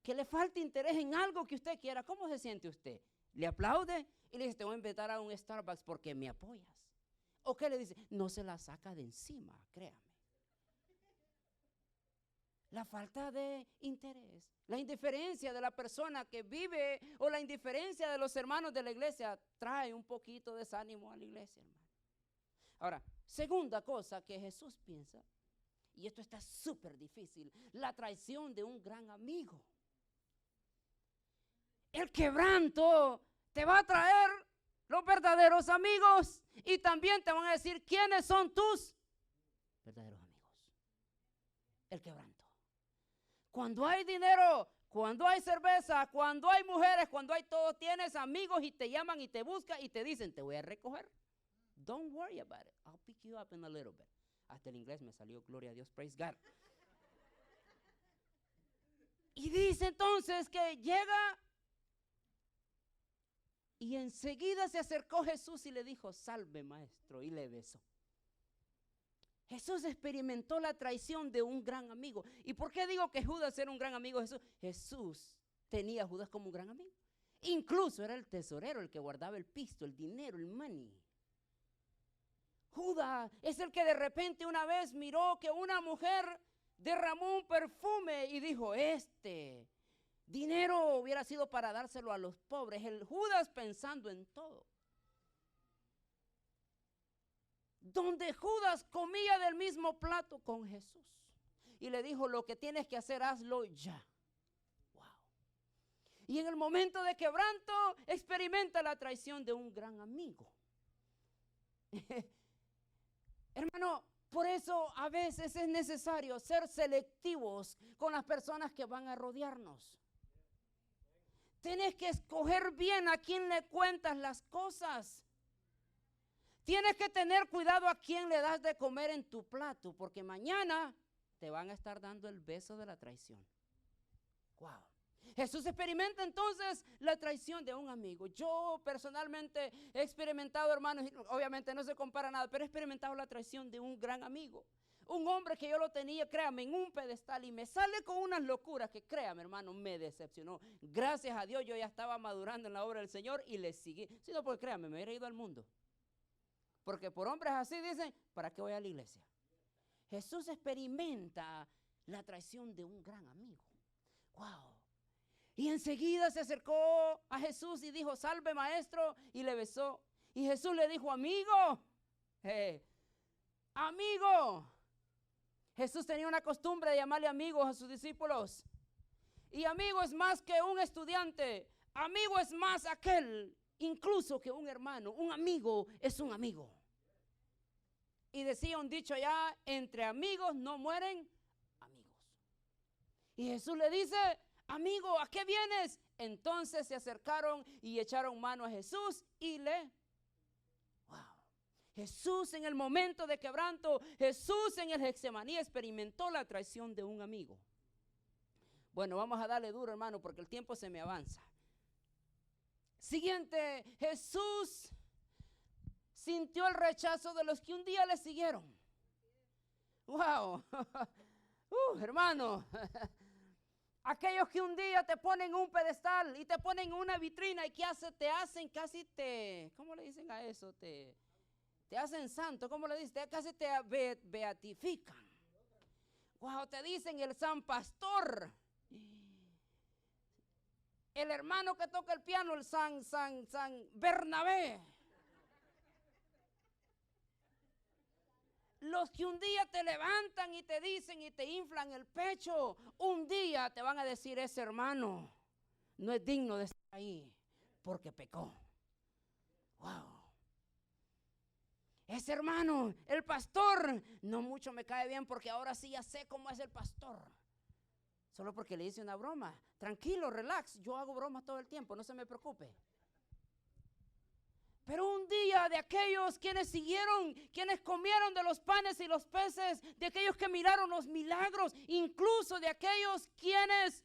Speaker 1: que le falta interés en algo que usted quiera, ¿cómo se siente usted? ¿Le aplaude? Y le dice, te voy a invitar a un Starbucks porque me apoyas. ¿O qué le dice? No se la saca de encima, créame. La falta de interés, la indiferencia de la persona que vive o la indiferencia de los hermanos de la iglesia trae un poquito de desánimo a la iglesia, hermano. Ahora, segunda cosa que Jesús piensa, y esto está súper difícil, la traición de un gran amigo. El quebranto te va a traer los verdaderos amigos y también te van a decir quiénes son tus verdaderos amigos. El quebranto. Cuando hay dinero, cuando hay cerveza, cuando hay mujeres, cuando hay todo, tienes amigos y te llaman y te buscan y te dicen, te voy a recoger. Don't worry about it. I'll pick you up in a little bit. Hasta el inglés me salió, gloria a Dios, praise God. Y dice entonces que llega y enseguida se acercó Jesús y le dijo, salve maestro, y le besó. Jesús experimentó la traición de un gran amigo. ¿Y por qué digo que Judas era un gran amigo de Jesús? Jesús tenía a Judas como un gran amigo. Incluso era el tesorero, el que guardaba el pisto, el dinero, el money. Judas es el que de repente una vez miró que una mujer derramó un perfume y dijo, este dinero hubiera sido para dárselo a los pobres. El Judas pensando en todo. Donde Judas comía del mismo plato con Jesús. Y le dijo, lo que tienes que hacer, hazlo ya. Wow. Y en el momento de quebranto, experimenta la traición de un gran amigo. Hermano, por eso a veces es necesario ser selectivos con las personas que van a rodearnos. Tienes que escoger bien a quién le cuentas las cosas. Tienes que tener cuidado a quién le das de comer en tu plato, porque mañana te van a estar dando el beso de la traición. Wow. Jesús experimenta entonces la traición de un amigo. Yo personalmente he experimentado, hermanos, obviamente no se compara nada, pero he experimentado la traición de un gran amigo. Un hombre que yo lo tenía, créame, en un pedestal y me sale con unas locuras que, créame, hermano, me decepcionó. Gracias a Dios yo ya estaba madurando en la obra del Señor y le seguí. Si no, pues créame, me hubiera ido al mundo. Porque por hombres así dicen, ¿para qué voy a la iglesia? Jesús experimenta la traición de un gran amigo. Wow. Y enseguida se acercó a Jesús y dijo, salve maestro, y le besó. Y Jesús le dijo, amigo, amigo. Jesús tenía una costumbre de llamarle amigos a sus discípulos. Y amigo es más que un estudiante. Amigo es más aquel, incluso que un hermano. Un amigo es un amigo. Y decía un dicho allá, entre amigos no mueren amigos. Y Jesús le dice, amigo, ¿a qué vienes? Entonces se acercaron y echaron mano a Jesús y wow. Jesús en el momento de quebranto, Jesús en el Getsemaní experimentó la traición de un amigo. Bueno, vamos a darle duro, hermano, porque el tiempo se me avanza. Siguiente, Jesús sintió el rechazo de los que un día le siguieron. Wow. Hermano. Aquellos que un día te ponen un pedestal y te ponen una vitrina y que te hacen casi ¿cómo le dicen a eso? Te hacen santo, ¿cómo le dicen? Casi te beatifican. Wow, te dicen el San Pastor. El hermano que toca el piano, el San Bernabé. Los que un día te levantan y te dicen y te inflan el pecho, un día te van a decir, ese hermano no es digno de estar ahí porque pecó. Wow. Ese hermano, el pastor, no mucho me cae bien porque ahora sí ya sé cómo es el pastor. Solo porque le hice una broma. Tranquilo, relax, yo hago bromas todo el tiempo, no se me preocupe. Pero un día de aquellos quienes siguieron, quienes comieron de los panes y los peces, de aquellos que miraron los milagros, incluso de aquellos quienes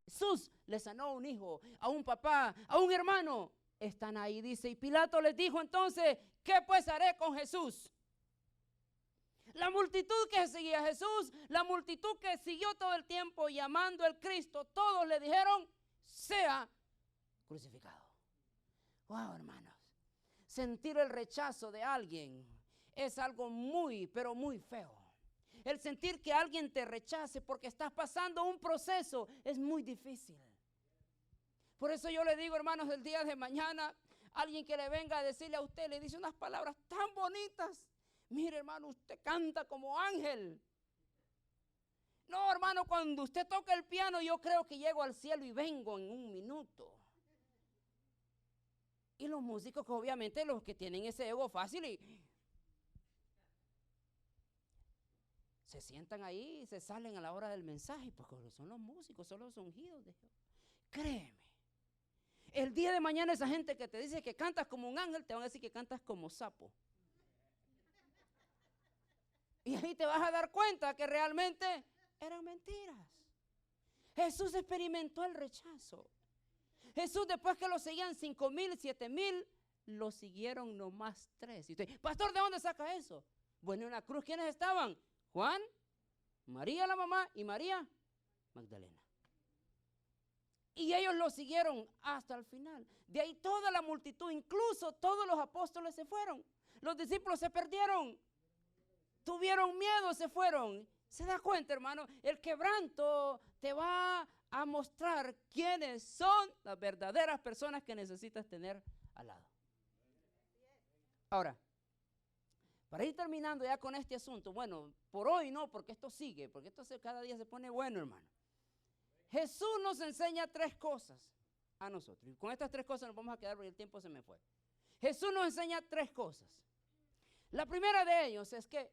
Speaker 1: Jesús les sanó a un hijo, a un papá, a un hermano, están ahí, dice. Y Pilato les dijo entonces, ¿qué pues haré con Jesús? La multitud que seguía a Jesús, la multitud que siguió todo el tiempo llamando al Cristo, todos le dijeron, sea crucificado. Wow, hermanos. Sentir el rechazo de alguien es algo muy, pero muy feo. El sentir que alguien te rechace porque estás pasando un proceso es muy difícil. Por eso yo le digo, hermanos, el día de mañana, alguien que le venga a decirle a usted, le dice unas palabras tan bonitas. Mire, hermano, usted canta como ángel. No, hermano, cuando usted toca el piano, yo creo que llego al cielo y vengo en un minuto. Y los músicos, que obviamente los que tienen ese ego fácil y se sientan ahí y se salen a la hora del mensaje, porque son los músicos, son los ungidos de Dios. Créeme, el día de mañana esa gente que te dice que cantas como un ángel, te van a decir que cantas como sapo. Y ahí te vas a dar cuenta que realmente eran mentiras. Jesús experimentó el rechazo. Jesús, después que lo seguían 5,000, 7,000, lo siguieron nomás 3. Y usted, pastor, ¿de dónde saca eso? Bueno, en la cruz, ¿quiénes estaban? Juan, María la mamá y María Magdalena. Y ellos lo siguieron hasta el final. De ahí toda la multitud, incluso todos los apóstoles se fueron. Los discípulos se perdieron. Tuvieron miedo, se fueron. ¿Se da cuenta, hermano? El quebranto te va a mostrar quiénes son las verdaderas personas que necesitas tener al lado. Ahora, para ir terminando ya con este asunto, bueno, por hoy no, porque esto sigue, porque esto cada día se pone bueno, hermano. Jesús nos enseña 3 cosas a nosotros. Y con estas 3 cosas nos vamos a quedar porque el tiempo se me fue. Jesús nos enseña 3 cosas. La primera de ellos es que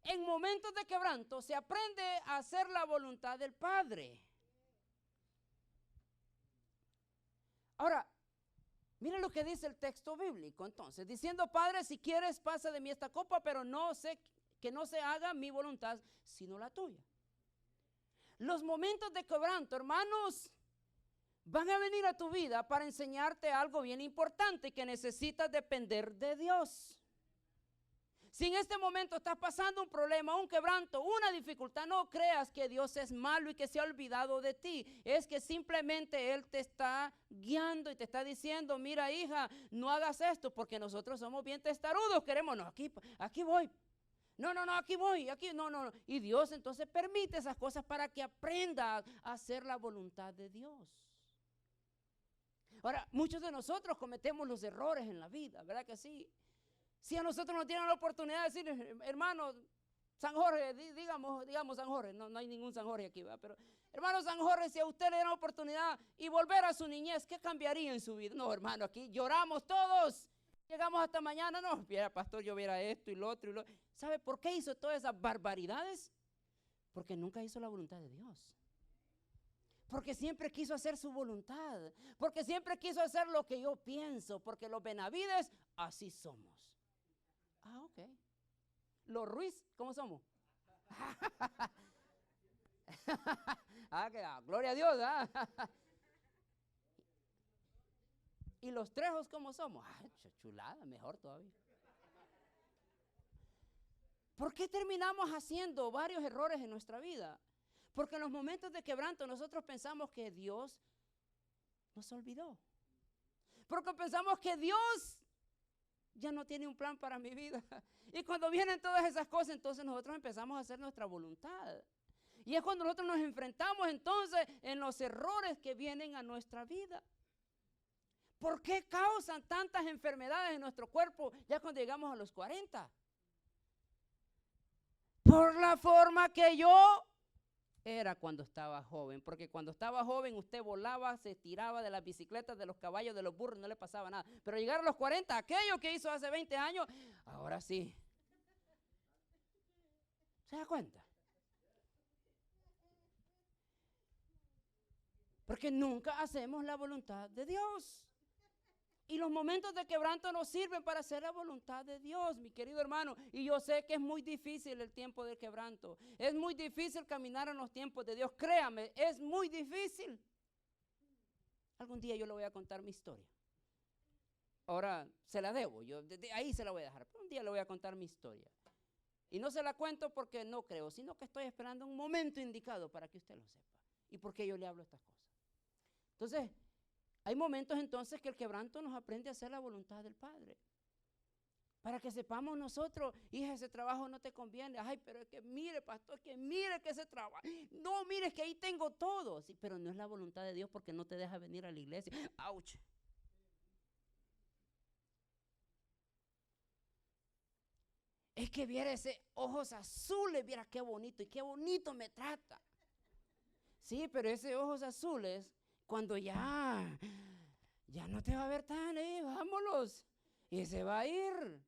Speaker 1: en momentos de quebranto se aprende a hacer la voluntad del Padre. Ahora, miren lo que dice el texto bíblico entonces, diciendo: Padre, si quieres pasa de mí esta copa, pero que no se haga mi voluntad, sino la tuya. Los momentos de quebranto, hermanos, van a venir a tu vida para enseñarte algo bien importante, que necesitas depender de Dios. Si en este momento estás pasando un problema, un quebranto, una dificultad, no creas que Dios es malo y que se ha olvidado de ti. Es que simplemente Él te está guiando y te está diciendo: mira, hija, no hagas esto, porque nosotros somos bien testarudos, queremos, no, aquí voy. No, aquí voy, no. Y Dios entonces permite esas cosas para que aprendas a hacer la voluntad de Dios. Ahora, muchos de nosotros cometemos los errores en la vida, ¿verdad que sí? Si a nosotros nos tienen la oportunidad de decir: hermano San Jorge, digamos San Jorge, no hay ningún San Jorge aquí, ¿verdad? Pero hermano San Jorge, si a usted le diera la oportunidad y volver a su niñez, ¿qué cambiaría en su vida? No, hermano, aquí lloramos todos, llegamos hasta mañana, no, mira, pastor, yo viera esto y lo otro y lo otro. ¿Sabe por qué hizo todas esas barbaridades? Porque nunca hizo la voluntad de Dios. Porque siempre quiso hacer su voluntad, porque siempre quiso hacer lo que yo pienso, porque los Benavides así somos. Ah, ok. Los Ruiz, ¿cómo somos? Gloria a Dios, ¿ah? ¿Y los Trejos cómo somos? Chulada, mejor todavía. ¿Por qué terminamos haciendo varios errores en nuestra vida? Porque en los momentos de quebranto nosotros pensamos que Dios nos olvidó. Porque pensamos que Dios ya no tiene un plan para mi vida. Y cuando vienen todas esas cosas, entonces nosotros empezamos a hacer nuestra voluntad. Y es cuando nosotros nos enfrentamos entonces en los errores que vienen a nuestra vida. ¿Por qué causan tantas enfermedades en nuestro cuerpo ya cuando llegamos a los 40? Por la forma que yo era cuando estaba joven, porque cuando estaba joven usted volaba, se tiraba de las bicicletas, de los caballos, de los burros, no le pasaba nada. Pero llegar a los 40, aquello que hizo hace 20 años, ahora sí. ¿Se da cuenta? Porque nunca hacemos la voluntad de Dios. Y los momentos de quebranto nos sirven para hacer la voluntad de Dios, mi querido hermano. Y yo sé que es muy difícil el tiempo de quebranto. Es muy difícil caminar en los tiempos de Dios. Créame, es muy difícil. Algún día yo le voy a contar mi historia. Ahora se la debo, ahí se la voy a dejar. Pero un día le voy a contar mi historia. Y no se la cuento porque no creo, sino que estoy esperando un momento indicado para que usted lo sepa. Y porque yo le hablo estas cosas. Entonces, hay momentos entonces que el quebranto nos aprende a hacer la voluntad del Padre. Para que sepamos nosotros, hija, ese trabajo no te conviene. Ay, pero es que mire, pastor, que mire que ese trabajo. No, mire, es que ahí tengo todo. Sí, pero no es la voluntad de Dios porque no te deja venir a la iglesia. ¡Auch! Es que viera ese ojos azules, viera qué bonito y qué bonito me trata. Sí, pero ese ojos azules, cuando ya no te va a ver tan, vámonos. Y se va a ir.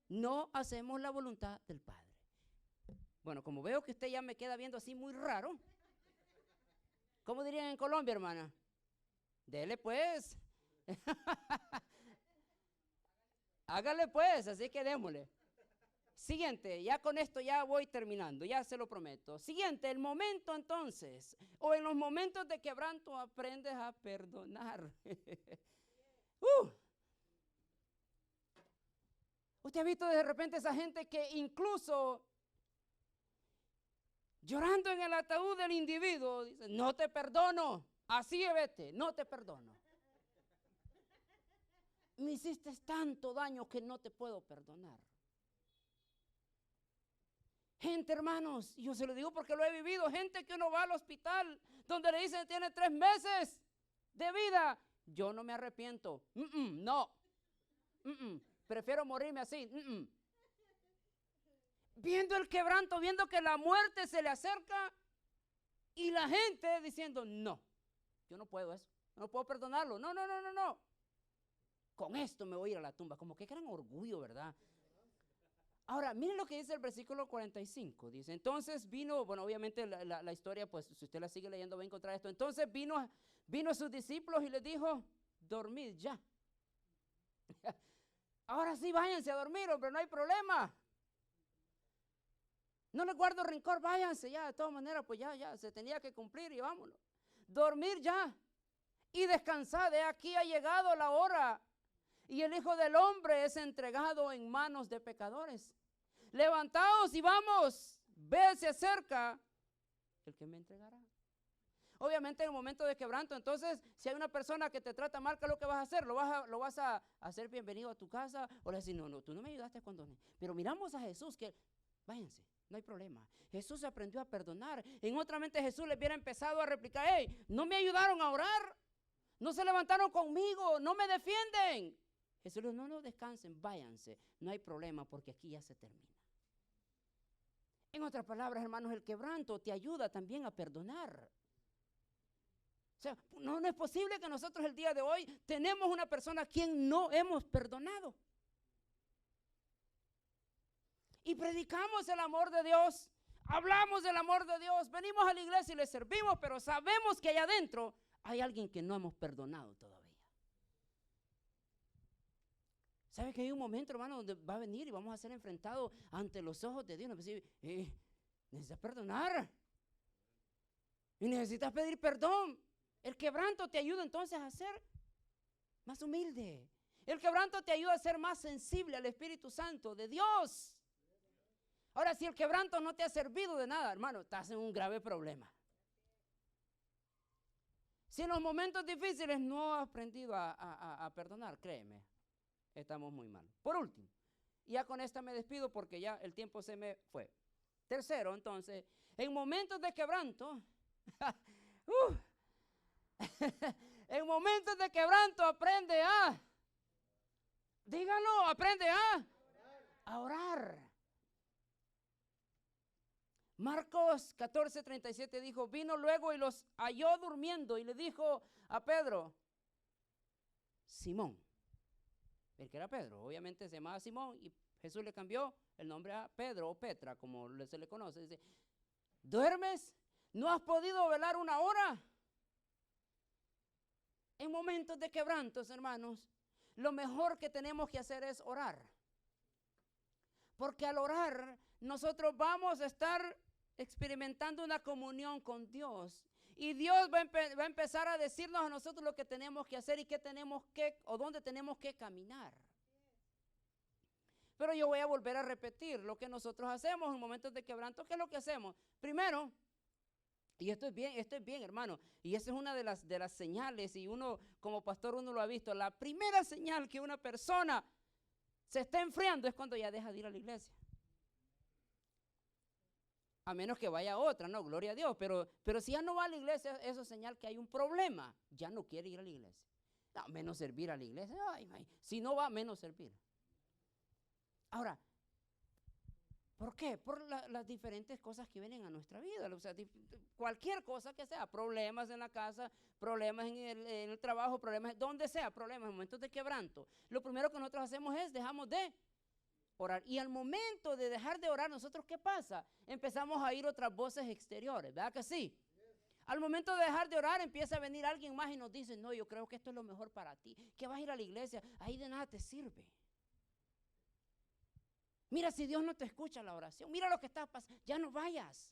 Speaker 1: No hacemos la voluntad del Padre. Bueno, como veo que usted ya me queda viendo así muy raro. ¿Cómo dirían en Colombia, hermana? Dele pues. Hágale pues, así que démosle. Siguiente, ya con esto ya voy terminando, ya se lo prometo. Siguiente, el momento entonces, o en los momentos de quebranto aprendes a perdonar. Usted ha visto de repente esa gente que incluso llorando en el ataúd del individuo dice, no te perdono, así vete, no te perdono. Me hiciste tanto daño que no te puedo perdonar. Gente, hermanos, yo se lo digo porque lo he vivido, gente que uno va al hospital donde le dicen tiene 3 meses de vida. Yo no me arrepiento, no, prefiero morirme así. Viendo el quebranto, viendo que la muerte se le acerca y la gente diciendo, no, yo no puedo eso, no puedo perdonarlo, no. Con esto me voy a ir a la tumba, como que gran orgullo, ¿verdad? Ahora, miren lo que dice el versículo 45, dice, entonces vino, bueno, obviamente la historia, pues si usted la sigue leyendo va a encontrar esto, entonces vino a sus discípulos y les dijo, dormid ya. Ahora sí, váyanse a dormir, hombre, no hay problema. No les guardo rencor, váyanse ya, de todas maneras, pues ya, se tenía que cumplir y vámonos. Dormir ya y descansad, de aquí ha llegado la hora y el Hijo del Hombre es entregado en manos de pecadores. Levantaos y vamos, ve, se acerca el que me entregará. Obviamente en el momento de quebranto, entonces, si hay una persona que te trata mal, ¿qué es lo que vas a hacer? ¿Lo vas a hacer bienvenido a tu casa? O le decir, no, tú no me ayudaste cuando... Pero miramos a Jesús que, váyanse, no hay problema. Jesús aprendió a perdonar. En otra mente Jesús les hubiera empezado a replicar, hey, no me ayudaron a orar, no se levantaron conmigo, no me defienden. Jesús les dijo, no, descansen, váyanse, no hay problema porque aquí ya se termina. En otras palabras, hermanos, el quebranto te ayuda también a perdonar. O sea, no es posible que nosotros el día de hoy tenemos una persona a quien no hemos perdonado. Y predicamos el amor de Dios, hablamos del amor de Dios, venimos a la iglesia y le servimos, pero sabemos que allá adentro hay alguien que no hemos perdonado todavía. ¿Sabe que hay un momento, hermano, donde va a venir y vamos a ser enfrentados ante los ojos de Dios? Nos va a decir, necesitas perdonar y necesitas pedir perdón. El quebranto te ayuda entonces a ser más humilde. El quebranto te ayuda a ser más sensible al Espíritu Santo de Dios. Ahora, si el quebranto no te ha servido de nada, hermano, estás en un grave problema. Si en los momentos difíciles no has aprendido a perdonar, créeme, estamos muy mal. Por último, ya con esta me despido porque ya el tiempo se me fue. Tercero, entonces, en momentos de quebranto, en momentos de quebranto aprende aprende a orar. Marcos 14:37 dijo, vino luego y los halló durmiendo y le dijo a Pedro, Simón, el que era Pedro, obviamente se llamaba Simón y Jesús le cambió el nombre a Pedro o Petra, como se le conoce. Dice, ¿duermes? ¿No has podido velar una hora? En momentos de quebrantos, hermanos, lo mejor que tenemos que hacer es orar. Porque al orar, nosotros vamos a estar experimentando una comunión con Dios. Y Dios va a empezar a decirnos a nosotros lo que tenemos que hacer y qué tenemos que, o dónde tenemos que caminar. Pero yo voy a volver a repetir lo que nosotros hacemos en momentos de quebranto. ¿Qué es lo que hacemos? Primero, y esto es bien, hermano, y esa es una de las señales, y uno como pastor uno lo ha visto, la primera señal que una persona se está enfriando es cuando ya deja de ir a la iglesia. A menos que vaya a otra, no, gloria a Dios. Pero si ya no va a la iglesia, eso es señal que hay un problema. Ya no quiere ir a la iglesia. No, menos servir a la iglesia. Ay, si no va, menos servir. Ahora, ¿por qué? Por las diferentes cosas que vienen a nuestra vida. O sea, cualquier cosa que sea, problemas en la casa, problemas en el trabajo, problemas donde sea, problemas en momentos de quebranto. Lo primero que nosotros hacemos es dejamos de orar. Y al momento de dejar de orar, nosotros, ¿qué pasa? Empezamos a oír otras voces exteriores, ¿verdad que sí? Al momento de dejar de orar, empieza a venir alguien más y nos dice, no, yo creo que esto es lo mejor para ti. Que vas a ir a la iglesia, ahí de nada te sirve. Mira, si Dios no te escucha la oración, mira lo que está pasando, ya no vayas.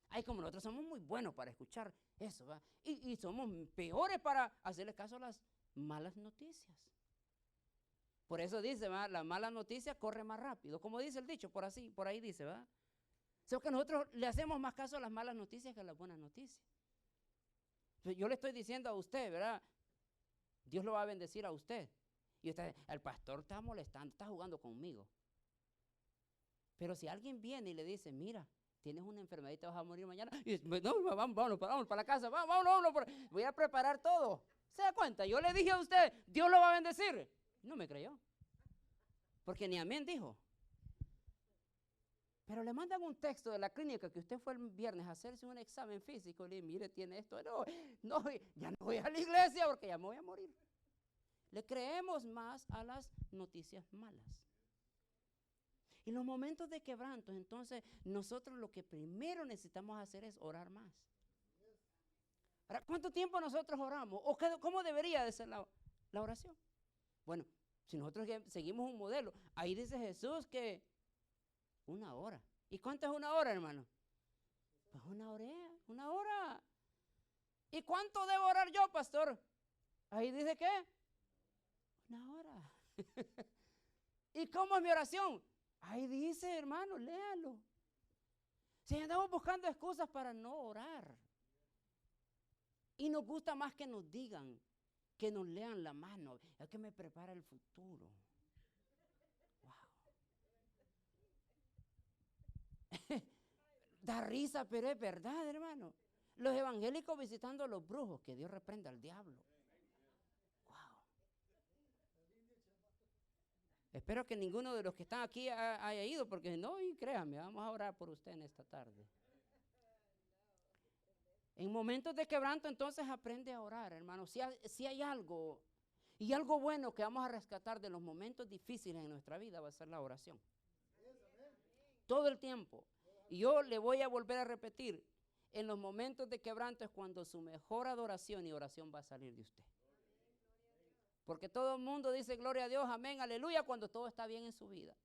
Speaker 1: Ay, como nosotros somos muy buenos para escuchar eso, ¿verdad? Y somos peores para hacerle caso a las malas noticias. Por eso dice, ¿verdad? La mala noticia corre más rápido, como dice el dicho, por ahí dice, ¿verdad? O sea, que nosotros le hacemos más caso a las malas noticias que a las buenas noticias. Yo le estoy diciendo a usted, ¿verdad? Dios lo va a bendecir a usted. Y usted, el pastor está molestando, está jugando conmigo. Pero si alguien viene y le dice, mira, tienes una enfermedad y te vas a morir mañana, y dice, no, vamos para la casa, vámonos, voy a preparar todo. ¿Se da cuenta? Yo le dije a usted, Dios lo va a bendecir. No me creyó. Porque ni amén dijo. Pero le mandan un texto de la clínica que usted fue el viernes a hacerse un examen físico y le dice, mire, tiene esto. No, ya no voy a la iglesia porque ya me voy a morir. Le creemos más a las noticias malas. En los momentos de quebranto, entonces, nosotros lo que primero necesitamos hacer es orar más. Ahora, ¿cuánto tiempo nosotros oramos? ¿O cómo debería de ser la oración? Bueno, si nosotros seguimos un modelo, ahí dice Jesús que 1 hora. ¿Y cuánto es 1 hora, hermano? Pues 1 hora. ¿Y cuánto debo orar yo, pastor? Ahí dice ¿qué? 1 hora. ¿Y cómo es mi oración? Ahí dice, hermano, léalo. Si andamos buscando excusas para no orar. Y nos gusta más que nos digan, que nos lean la mano. Es que me prepara el futuro. Wow. Da risa, pero es verdad, hermano. Los evangélicos visitando a los brujos, que Dios reprenda al diablo. Espero que ninguno de los que están aquí haya ido, porque no, y créanme, vamos a orar por usted en esta tarde. En momentos de quebranto, entonces aprende a orar, hermano. Si hay algo, y algo bueno que vamos a rescatar de los momentos difíciles en nuestra vida, va a ser la oración. Todo el tiempo. Y yo le voy a volver a repetir, en los momentos de quebranto es cuando su mejor adoración y oración va a salir de usted. Porque todo el mundo dice gloria a Dios, amén, aleluya, cuando todo está bien en su vida.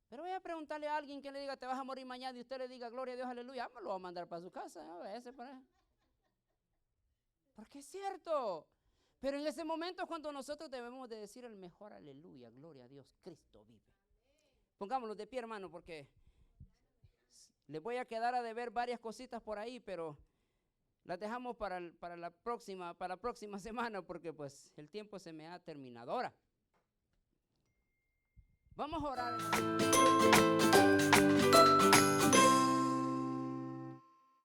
Speaker 1: Pero voy a preguntarle a alguien que le diga, te vas a morir mañana, y usted le diga gloria a Dios, aleluya, me lo va a mandar para su casa. Porque es cierto. Pero en ese momento es cuando nosotros debemos de decir el mejor aleluya, gloria a Dios, Cristo vive. Pongámoslo de pie, hermano, porque les voy a quedar a deber varias cositas por ahí, pero las dejamos para la próxima semana, porque pues el tiempo se me ha terminado. Ahora, vamos a orar.